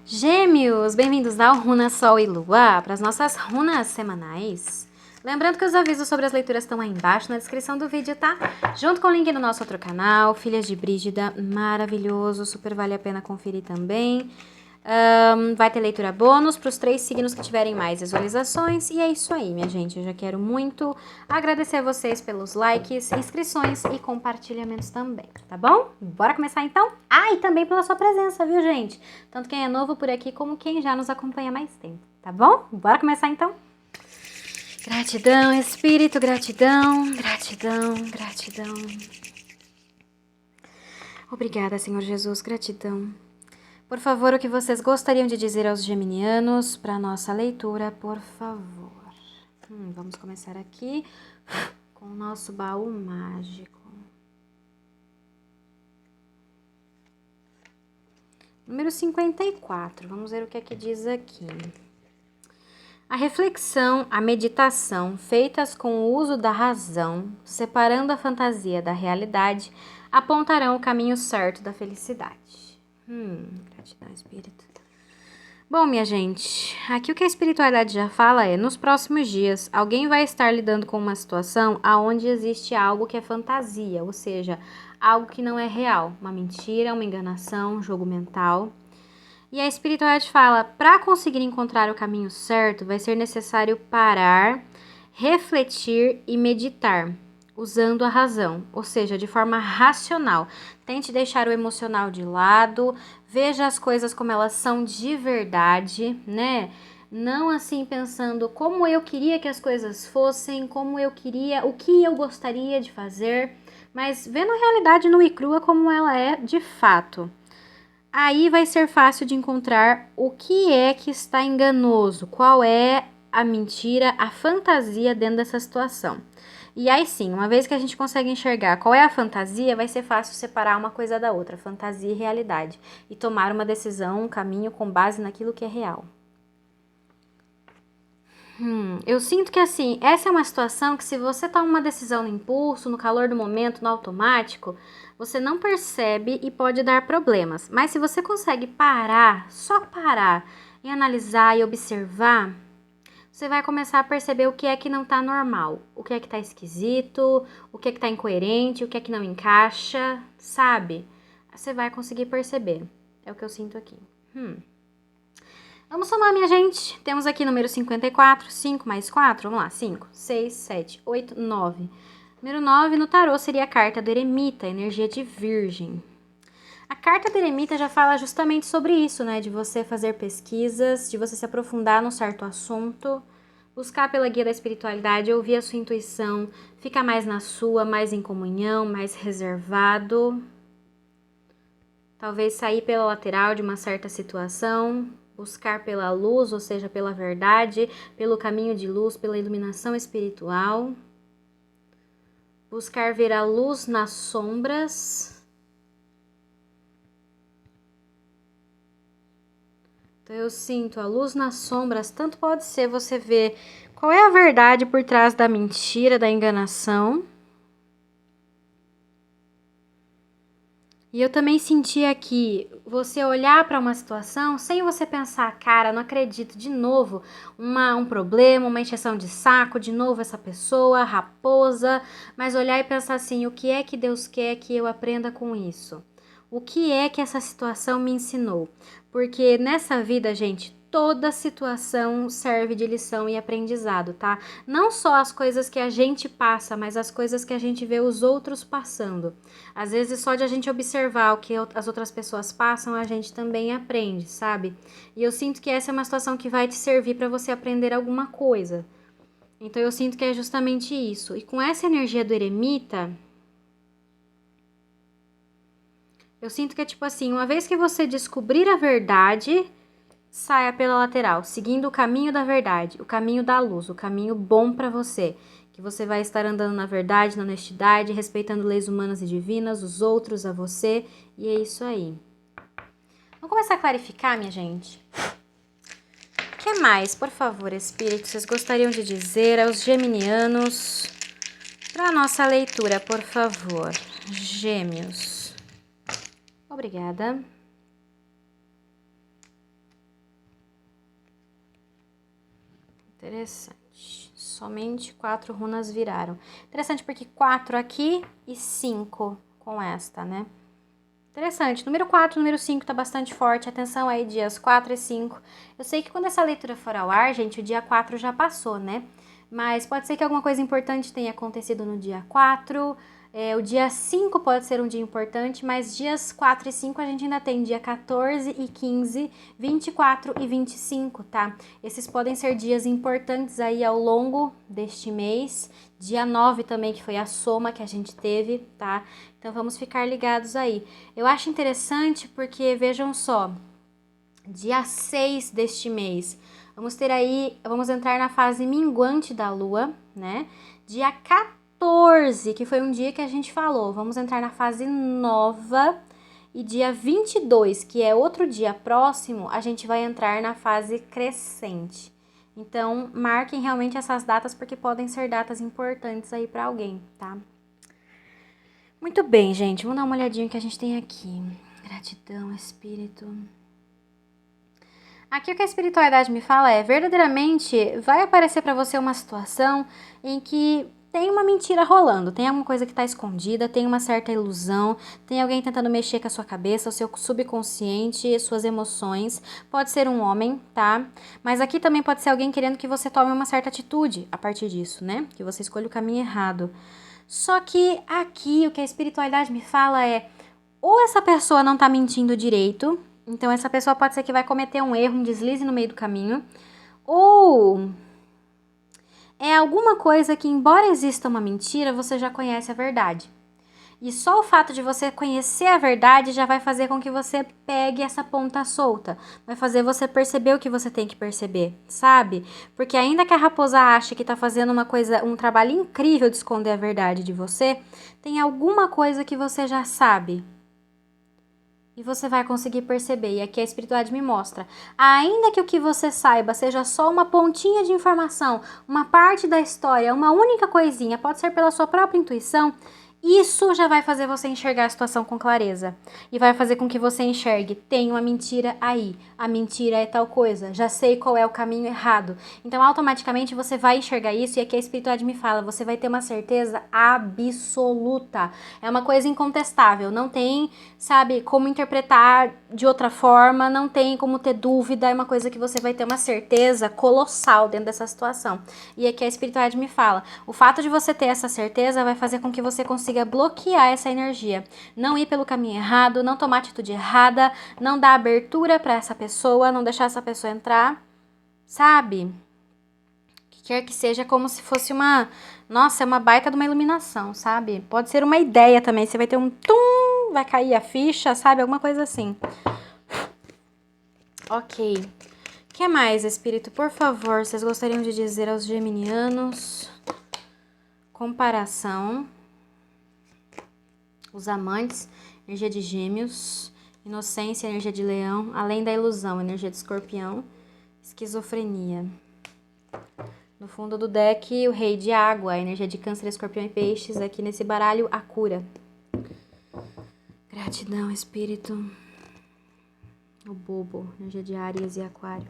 Gêmeos, bem-vindos ao Runa Sol e Lua, para as nossas runas semanais. Lembrando que os avisos sobre as leituras estão aí embaixo na descrição do vídeo, tá? Junto com o link do nosso outro canal, Filhas de Brígida, maravilhoso, super vale a pena conferir também. Vai ter leitura bônus para os 3 signos que tiverem mais visualizações. E é isso aí, minha gente. Eu já quero muito agradecer a vocês pelos likes, inscrições e compartilhamentos também, tá bom? Bora começar então? E também pela sua presença, viu, gente? Tanto quem é novo por aqui como quem já nos acompanha há mais tempo, tá bom? Bora começar então? Gratidão, Espírito, gratidão, gratidão, gratidão. Obrigada, Senhor Jesus, gratidão. Por favor, o que vocês gostariam de dizer aos geminianos para a nossa leitura, por favor. Vamos começar aqui com o nosso baú mágico. Número 54, vamos ver o que é que diz aqui. A reflexão, a meditação, feitas com o uso da razão, separando a fantasia da realidade, apontarão o caminho certo da felicidade. Gratidão, Espírito. Bom, minha gente, aqui o que a espiritualidade já fala é, nos próximos dias, alguém vai estar lidando com uma situação onde existe algo que é fantasia, ou seja, algo que não é real, uma mentira, uma enganação, um jogo mental. E a espiritualidade fala, para conseguir encontrar o caminho certo, vai ser necessário parar, refletir e meditar, usando a razão, ou seja, de forma racional. Tente deixar o emocional de lado, veja as coisas como elas são de verdade, né? Não assim pensando como eu queria que as coisas fossem, como eu queria, o que eu gostaria de fazer, mas vendo a realidade nua e crua como ela é de fato. Aí vai ser fácil de encontrar o que é que está enganoso, qual é a mentira, a fantasia dentro dessa situação. E aí sim, uma vez que a gente consegue enxergar qual é a fantasia, vai ser fácil separar uma coisa da outra, fantasia e realidade, e tomar uma decisão, um caminho com base naquilo que é real. Eu sinto que assim, essa é uma situação que se você toma uma decisão no impulso, no calor do momento, no automático, você não percebe e pode dar problemas. Mas se você consegue parar, só parar e analisar e observar, você vai começar a perceber o que é que não tá normal, o que é que tá esquisito, o que é que tá incoerente, o que é que não encaixa, sabe? Você vai conseguir perceber. É o que eu sinto aqui. Vamos somar, minha gente. Temos aqui número 54, 5 mais 4, vamos lá, 5, 6, 7, 8, 9. Número 9 no tarô seria a carta do eremita, energia de virgem. A carta do eremita já fala justamente sobre isso, né? De você fazer pesquisas, de você se aprofundar num certo assunto, buscar pela guia da espiritualidade, ouvir a sua intuição, ficar mais na sua, mais em comunhão, mais reservado. Talvez sair pela lateral de uma certa situação, buscar pela luz, ou seja, pela verdade, pelo caminho de luz, pela iluminação espiritual. Buscar ver a luz nas sombras. Então eu sinto a luz nas sombras, tanto pode ser você ver qual é a verdade por trás da mentira, da enganação. E eu também senti aqui, você olhar para uma situação sem você pensar, cara, não acredito, de novo, um problema, uma encheção de saco, de novo essa pessoa, raposa, mas olhar e pensar assim, o que é que Deus quer que eu aprenda com isso? O que é que essa situação me ensinou? Porque nessa vida, gente, toda situação serve de lição e aprendizado, tá? Não só as coisas que a gente passa, mas as coisas que a gente vê os outros passando. Às vezes, só de a gente observar o que as outras pessoas passam, a gente também aprende, sabe? E eu sinto que essa é uma situação que vai te servir para você aprender alguma coisa. Então, eu sinto que é justamente isso. E com essa energia do eremita, eu sinto que é tipo assim, uma vez que você descobrir a verdade, saia pela lateral, seguindo o caminho da verdade, o caminho da luz, o caminho bom para você. Que você vai estar andando na verdade, na honestidade, respeitando leis humanas e divinas, os outros, a você. E é isso aí. Vamos começar a clarificar, minha gente? O que mais, por favor, Espírito, vocês gostariam de dizer aos geminianos para a nossa leitura, por favor? Gêmeos. Obrigada. Interessante. Somente 4 runas viraram. Interessante porque 4 aqui e 5 com esta, né? Interessante. Número 4, número 5 tá bastante forte. Atenção aí, dias 4 e 5. Eu sei que quando essa leitura for ao ar, gente, o dia 4 já passou, né? Mas pode ser que alguma coisa importante tenha acontecido no dia 4. O dia 5 pode ser um dia importante, mas dias 4 e 5 a gente ainda tem dia 14 e 15, 24 e 25, tá? Esses podem ser dias importantes aí ao longo deste mês. Dia 9 também, que foi a soma que a gente teve, tá? Então vamos ficar ligados aí. Eu acho interessante porque, vejam só, dia 6 deste mês, vamos entrar na fase minguante da Lua, né? Dia 14, que foi um dia que a gente falou, vamos entrar na fase nova. E dia 22, que é outro dia próximo, a gente vai entrar na fase crescente. Então, marquem realmente essas datas, porque podem ser datas importantes aí para alguém, tá? Muito bem, gente. Vamos dar uma olhadinha no que a gente tem aqui. Gratidão, Espírito. Aqui o que a espiritualidade me fala é, verdadeiramente vai aparecer para você uma situação em que tem uma mentira rolando, tem alguma coisa que está escondida, tem uma certa ilusão, tem alguém tentando mexer com a sua cabeça, o seu subconsciente, suas emoções. Pode ser um homem, tá? Mas aqui também pode ser alguém querendo que você tome uma certa atitude a partir disso, né? Que você escolha o caminho errado. Só que aqui o que a espiritualidade me fala é, ou essa pessoa não tá mentindo direito, então essa pessoa pode ser que vai cometer um erro, um deslize no meio do caminho, ou é alguma coisa que, embora exista uma mentira, você já conhece a verdade. E só o fato de você conhecer a verdade já vai fazer com que você pegue essa ponta solta. Vai fazer você perceber o que você tem que perceber, sabe? Porque ainda que a raposa ache que tá fazendo um trabalho incrível de esconder a verdade de você, tem alguma coisa que você já sabe. E você vai conseguir perceber. E aqui a espiritualidade me mostra. Ainda que o que você saiba seja só uma pontinha de informação, uma parte da história, uma única coisinha, pode ser pela sua própria intuição, isso já vai fazer você enxergar a situação com clareza. E vai fazer com que você enxergue, tem uma mentira aí. A mentira é tal coisa. Já sei qual é o caminho errado. Então, automaticamente, você vai enxergar isso. E aqui a espiritualidade me fala, você vai ter uma certeza absoluta. É uma coisa incontestável. Não tem, sabe, como interpretar de outra forma. Não tem como ter dúvida. É uma coisa que você vai ter uma certeza colossal dentro dessa situação. E aqui a espiritualidade me fala, o fato de você ter essa certeza vai fazer com que você consiga bloquear essa energia, não ir pelo caminho errado, não tomar atitude errada, não dar abertura para essa pessoa, não deixar essa pessoa entrar, sabe? Que quer que seja, como se fosse nossa, é uma baita de uma iluminação, sabe? Pode ser uma ideia também, você vai ter um tum, vai cair a ficha, sabe? Alguma coisa assim. Ok. O que mais, Espírito? Por favor, vocês gostariam de dizer aos geminianos? Comparação. Os amantes, energia de gêmeos, inocência, energia de leão, além da ilusão, energia de escorpião, esquizofrenia. No fundo do deck, o rei de água, energia de câncer, escorpião e peixes. Aqui nesse baralho, a cura. Gratidão, espírito. O bobo, energia de Áries e aquário.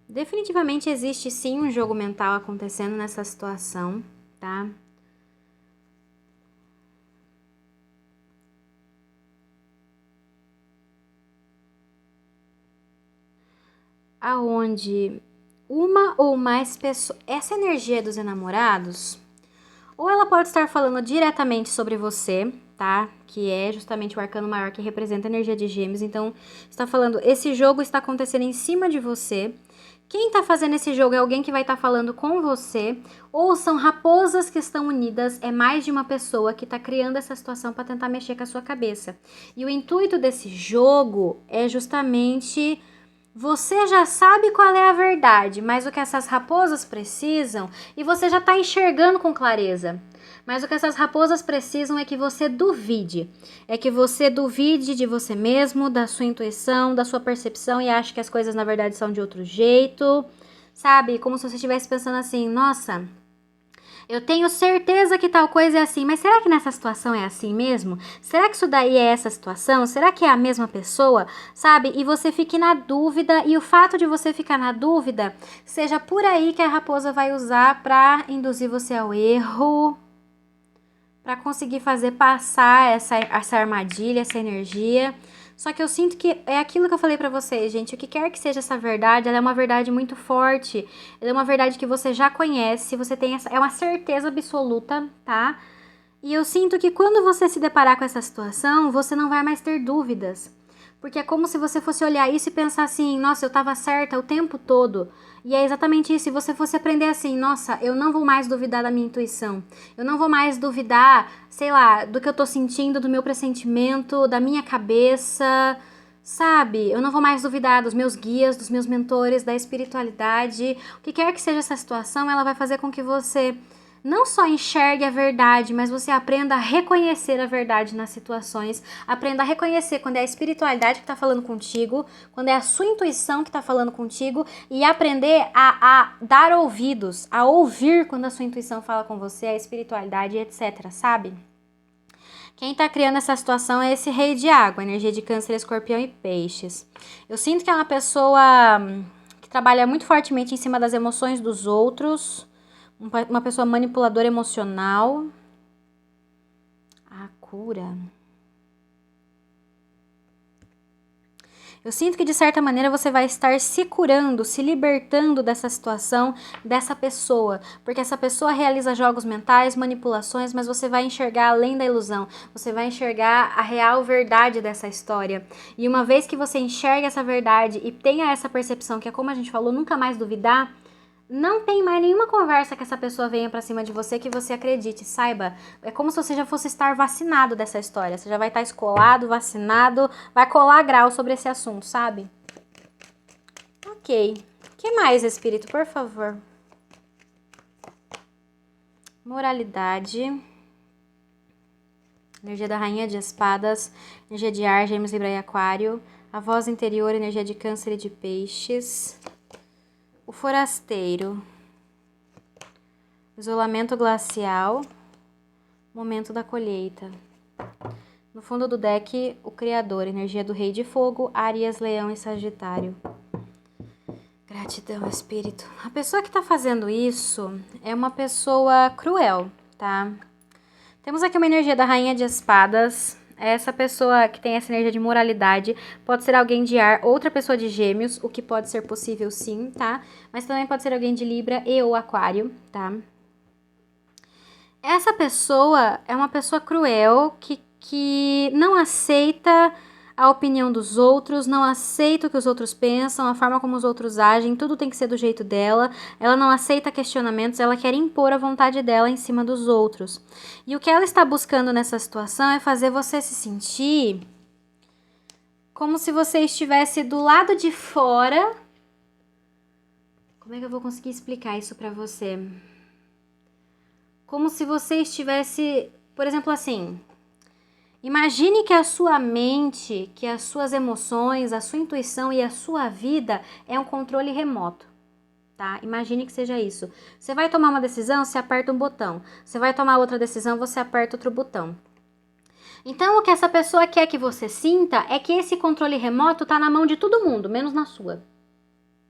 Definitivamente existe sim um jogo mental acontecendo nessa situação, tá? Aonde uma ou mais pessoas, essa energia dos enamorados, ou ela pode estar falando diretamente sobre você, tá? Que é justamente o arcano maior que representa a energia de gêmeos. Então, está falando, esse jogo está acontecendo em cima de você. Quem tá fazendo esse jogo é alguém que vai estar falando com você, ou são raposas que estão unidas, é mais de uma pessoa que tá criando essa situação para tentar mexer com a sua cabeça. E o intuito desse jogo é justamente, você já sabe qual é a verdade, mas o que essas raposas precisam, e você já está enxergando com clareza, mas o que essas raposas precisam é que você duvide. É que você duvide de você mesmo, da sua intuição, da sua percepção e ache que as coisas na verdade são de outro jeito, sabe? Como se você estivesse pensando assim, nossa, Eu tenho certeza que tal coisa é assim, mas será que nessa situação é assim mesmo? Será que isso daí é essa situação? Será que é a mesma pessoa? Sabe? E você fique na dúvida, e o fato de você ficar na dúvida seja por aí que a raposa vai usar para induzir você ao erro, para conseguir fazer passar essa armadilha, essa energia. Só que eu sinto que é aquilo que eu falei pra vocês, gente. O que quer que seja essa verdade, ela é uma verdade muito forte. Ela é uma verdade que você já conhece, você tem essa, é uma certeza absoluta, tá? E eu sinto que quando você se deparar com essa situação, você não vai mais ter dúvidas. Porque é como se você fosse olhar isso e pensar assim, nossa, eu tava certa o tempo todo. E é exatamente isso, se você fosse aprender assim, nossa, eu não vou mais duvidar da minha intuição. Eu não vou mais duvidar, sei lá, do que eu tô sentindo, do meu pressentimento, da minha cabeça, sabe? Eu não vou mais duvidar dos meus guias, dos meus mentores, da espiritualidade. O que quer que seja essa situação, ela vai fazer com que você não só enxergue a verdade, mas você aprenda a reconhecer a verdade nas situações, aprenda a reconhecer quando é a espiritualidade que está falando contigo, quando é a sua intuição que está falando contigo, e aprender a dar ouvidos, a ouvir quando a sua intuição fala com você, a espiritualidade, etc, sabe? Quem está criando essa situação é esse rei de água, energia de câncer, escorpião e peixes. Eu sinto que é uma pessoa que trabalha muito fortemente em cima das emoções dos outros, uma pessoa manipuladora emocional. A cura. Eu sinto que de certa maneira você vai estar se curando, se libertando dessa situação, dessa pessoa. Porque essa pessoa realiza jogos mentais, manipulações, mas você vai enxergar além da ilusão. Você vai enxergar a real verdade dessa história. E uma vez que você enxerga essa verdade e tenha essa percepção, que é como a gente falou, nunca mais duvidar, não tem mais nenhuma conversa que essa pessoa venha pra cima de você que você acredite, saiba. É como se você já fosse estar vacinado dessa história. Você já vai estar escolado, vacinado, vai colar grau sobre esse assunto, sabe? Ok. O que mais, espírito, por favor? Moralidade. Energia da rainha de espadas. Energia de ar, gêmeos, libra e aquário. A voz interior, energia de câncer e de peixes. O forasteiro. Isolamento glacial. Momento da colheita. No fundo do deck, o criador. Energia do rei de fogo, Áries, leão e sagitário. Gratidão, espírito. A pessoa que tá fazendo isso é uma pessoa cruel, tá? Temos aqui uma energia da rainha de espadas. Essa pessoa que tem essa energia de moralidade pode ser alguém de ar, outra pessoa de gêmeos, o que pode ser possível sim, tá? Mas também pode ser alguém de Libra e ou aquário, tá? Essa pessoa é uma pessoa cruel que não aceita a opinião dos outros, não aceita o que os outros pensam, a forma como os outros agem, tudo tem que ser do jeito dela. Ela não aceita questionamentos, ela quer impor a vontade dela em cima dos outros. E o que ela está buscando nessa situação é fazer você se sentir como se você estivesse do lado de fora. Como é que eu vou conseguir explicar isso pra você? Como se você estivesse, por exemplo, assim, imagine que a sua mente, que as suas emoções, a sua intuição e a sua vida é um controle remoto, tá? Imagine que seja isso. Você vai tomar uma decisão, você aperta um botão. Você vai tomar outra decisão, você aperta outro botão. Então, o que essa pessoa quer que você sinta é que esse controle remoto tá na mão de todo mundo, menos na sua.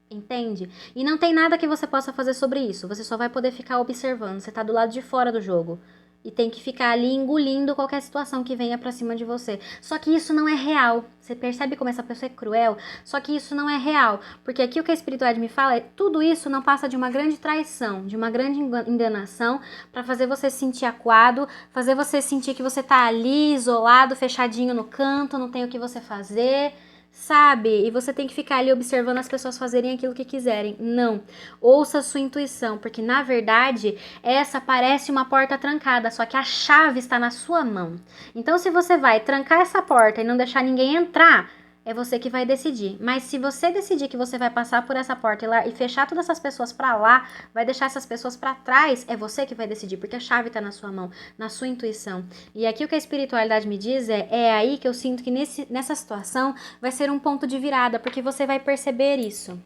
Entende? E não tem nada que você possa fazer sobre isso. Você só vai poder ficar observando. Você tá do lado de fora do jogo. E tem que ficar ali engolindo qualquer situação que venha pra cima de você. Só que isso não é real. Você percebe como essa pessoa é cruel? Só que isso não é real. Porque aqui o que a espiritualidade me fala é tudo isso não passa de uma grande traição, de uma grande enganação pra fazer você se sentir acuado, fazer você sentir que você tá ali isolado, fechadinho no canto, não tem o que você fazer. Sabe? E você tem que ficar ali observando as pessoas fazerem aquilo que quiserem. Não. Ouça a sua intuição, porque na verdade essa parece uma porta trancada, só que a chave está na sua mão. Então se você vai trancar essa porta e não deixar ninguém entrar, é você que vai decidir. Mas se você decidir que você vai passar por essa porta e fechar todas essas pessoas pra lá, vai deixar essas pessoas pra trás, é você que vai decidir, porque a chave tá na sua mão, na sua intuição. E aqui o que a espiritualidade me diz é aí que eu sinto que nessa situação vai ser um ponto de virada, porque você vai perceber isso.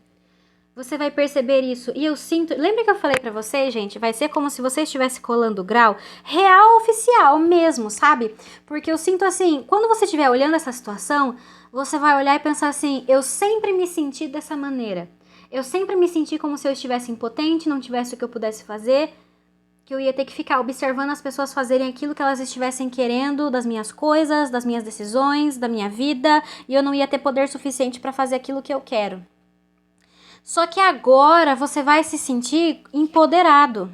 Você vai perceber isso. E eu sinto... Lembra que eu falei pra vocês, gente? Vai ser como se você estivesse colando grau real oficial mesmo, sabe? Porque eu sinto assim, quando você estiver olhando essa situação, você vai olhar e pensar assim, eu sempre me senti dessa maneira. Eu sempre me senti como se eu estivesse impotente, não tivesse o que eu pudesse fazer, que eu ia ter que ficar observando as pessoas fazerem aquilo que elas estivessem querendo das minhas coisas, das minhas decisões, da minha vida, e eu não ia ter poder suficiente pra fazer aquilo que eu quero. Só que agora você vai se sentir empoderado.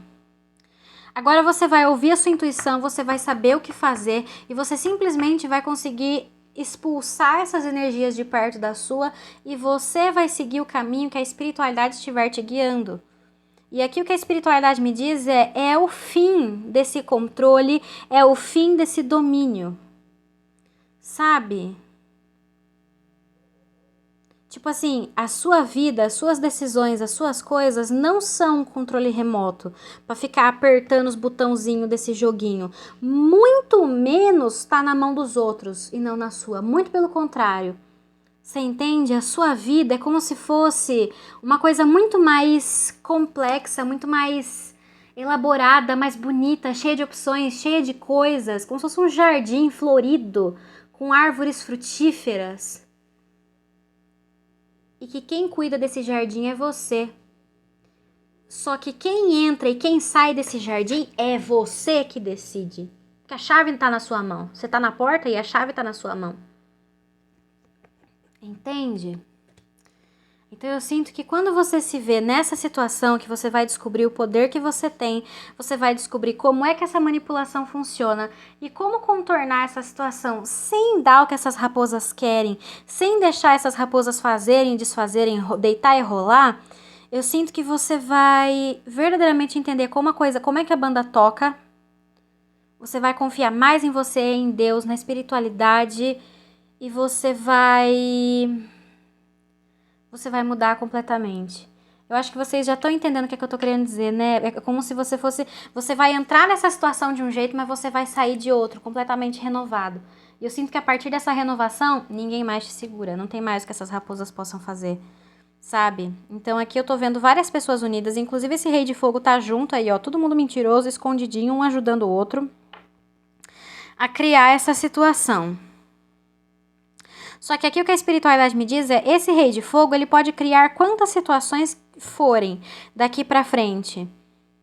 Agora você vai ouvir a sua intuição, você vai saber o que fazer e você simplesmente vai conseguir expulsar essas energias de perto da sua e você vai seguir o caminho que a espiritualidade estiver te guiando. E aqui o que a espiritualidade me diz é o fim desse controle, é o fim desse domínio. Sabe? Tipo assim, a sua vida, as suas decisões, as suas coisas não são um controle remoto para ficar apertando os botãozinhos desse joguinho. Muito menos tá na mão dos outros e não na sua. Muito pelo contrário. Você entende? A sua vida é como se fosse uma coisa muito mais complexa, muito mais elaborada, mais bonita, cheia de opções, cheia de coisas, como se fosse um jardim florido com árvores frutíferas. E que quem cuida desse jardim é você. Só que quem entra e quem sai desse jardim é você que decide. Porque a chave não tá na sua mão. Você tá na porta e a chave tá na sua mão. Entende? Então eu sinto que quando você se vê nessa situação, que você vai descobrir o poder que você tem, você vai descobrir como é que essa manipulação funciona e como contornar essa situação sem dar o que essas raposas querem, sem deixar essas raposas fazerem, desfazerem, deitar e rolar, eu sinto que você vai verdadeiramente entender como é que a banda toca, você vai confiar mais em você, em Deus, na espiritualidade e você vai mudar completamente. Eu acho que vocês já estão entendendo o que eu tô querendo dizer, né? É como se você fosse... Você vai entrar nessa situação de um jeito, mas você vai sair de outro, completamente renovado. E eu sinto que a partir dessa renovação, ninguém mais te segura. Não tem mais o que essas raposas possam fazer, sabe? Então aqui eu tô vendo várias pessoas unidas, inclusive esse rei de fogo tá junto aí, ó. Todo mundo mentiroso, escondidinho, um ajudando o outro a criar essa situação. Só que aqui o que a espiritualidade me diz é, esse rei de fogo, ele pode criar quantas situações forem daqui pra frente.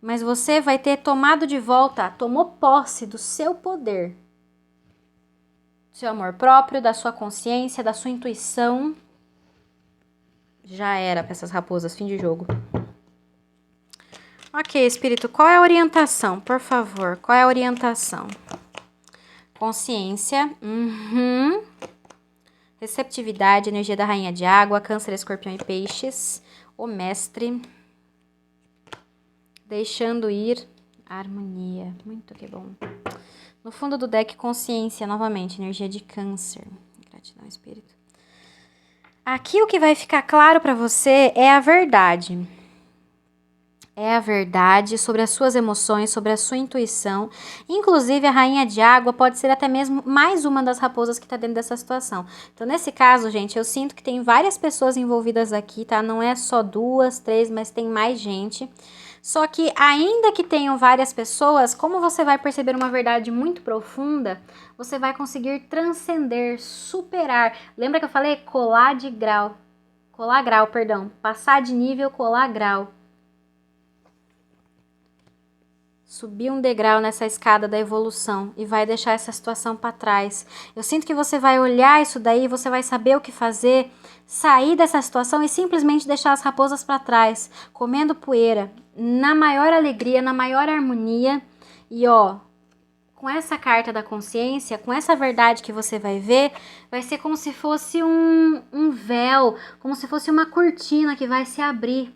Mas você vai ter tomado de volta, tomou posse do seu poder. Do seu amor próprio, da sua consciência, da sua intuição. Já era pra essas raposas, fim de jogo. Ok, espírito, qual é a orientação? Por favor, qual é a orientação? Consciência. Receptividade, energia da rainha de água, câncer, escorpião e peixes, o mestre, deixando ir, harmonia, muito que bom. No fundo do deck, consciência, novamente, energia de câncer, gratidão, espírito. Aqui o que vai ficar claro para você é a verdade. É a verdade sobre as suas emoções, sobre a sua intuição. Inclusive, a rainha de água pode ser até mesmo mais uma das raposas que está dentro dessa situação. Então, nesse caso, gente, eu sinto que tem várias pessoas envolvidas aqui, tá? Não é só 2, 3, mas tem mais gente. Só que, ainda que tenham várias pessoas, como você vai perceber uma verdade muito profunda, você vai conseguir transcender, superar. Lembra que eu falei? Colar grau, perdão. Passar de nível, colar grau. Subir um degrau nessa escada da evolução e vai deixar essa situação para trás. Eu sinto que você vai olhar isso daí, você vai saber o que fazer, sair dessa situação e simplesmente deixar as raposas para trás, comendo poeira, na maior alegria, na maior harmonia. E ó, com essa carta da consciência, com essa verdade que você vai ver, vai ser como se fosse um véu, como se fosse uma cortina que vai se abrir.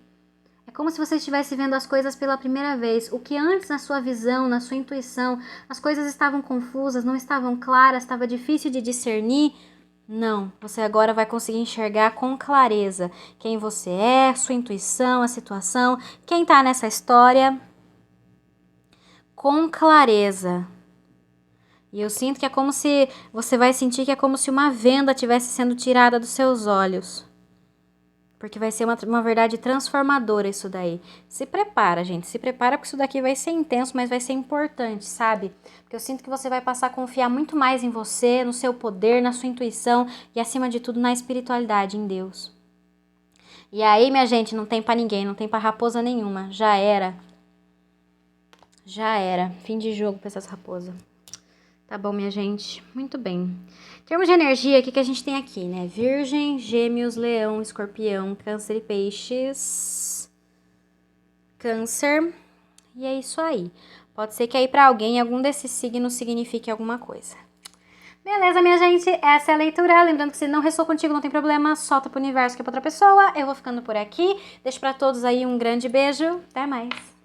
É como se você estivesse vendo as coisas pela primeira vez. O que antes, na sua visão, na sua intuição, as coisas estavam confusas, não estavam claras, estava difícil de discernir. Não, você agora vai conseguir enxergar com clareza quem você é, sua intuição, a situação, quem tá nessa história. Com clareza. E eu sinto que é como se, você vai sentir que é como se uma venda estivesse sendo tirada dos seus olhos. Porque vai ser uma verdade transformadora isso daí. Se prepara, gente. Se prepara porque isso daqui vai ser intenso, mas vai ser importante, sabe? Porque eu sinto que você vai passar a confiar muito mais em você, no seu poder, na sua intuição e, acima de tudo, na espiritualidade, em Deus. E aí, minha gente, não tem pra ninguém, não tem pra raposa nenhuma. Já era. Já era. Fim de jogo pra essas raposas. Tá bom, minha gente? Muito bem. Em termos de energia, o que a gente tem aqui, né? Virgem, Gêmeos, Leão, Escorpião, Câncer e Peixes. Câncer. E é isso aí. Pode ser que aí pra alguém algum desses signos signifique alguma coisa. Beleza, minha gente? Essa é a leitura. Lembrando que se não ressoou contigo, não tem problema. Solta pro universo que é pra outra pessoa. Eu vou ficando por aqui. Deixo pra todos aí um grande beijo. Até mais.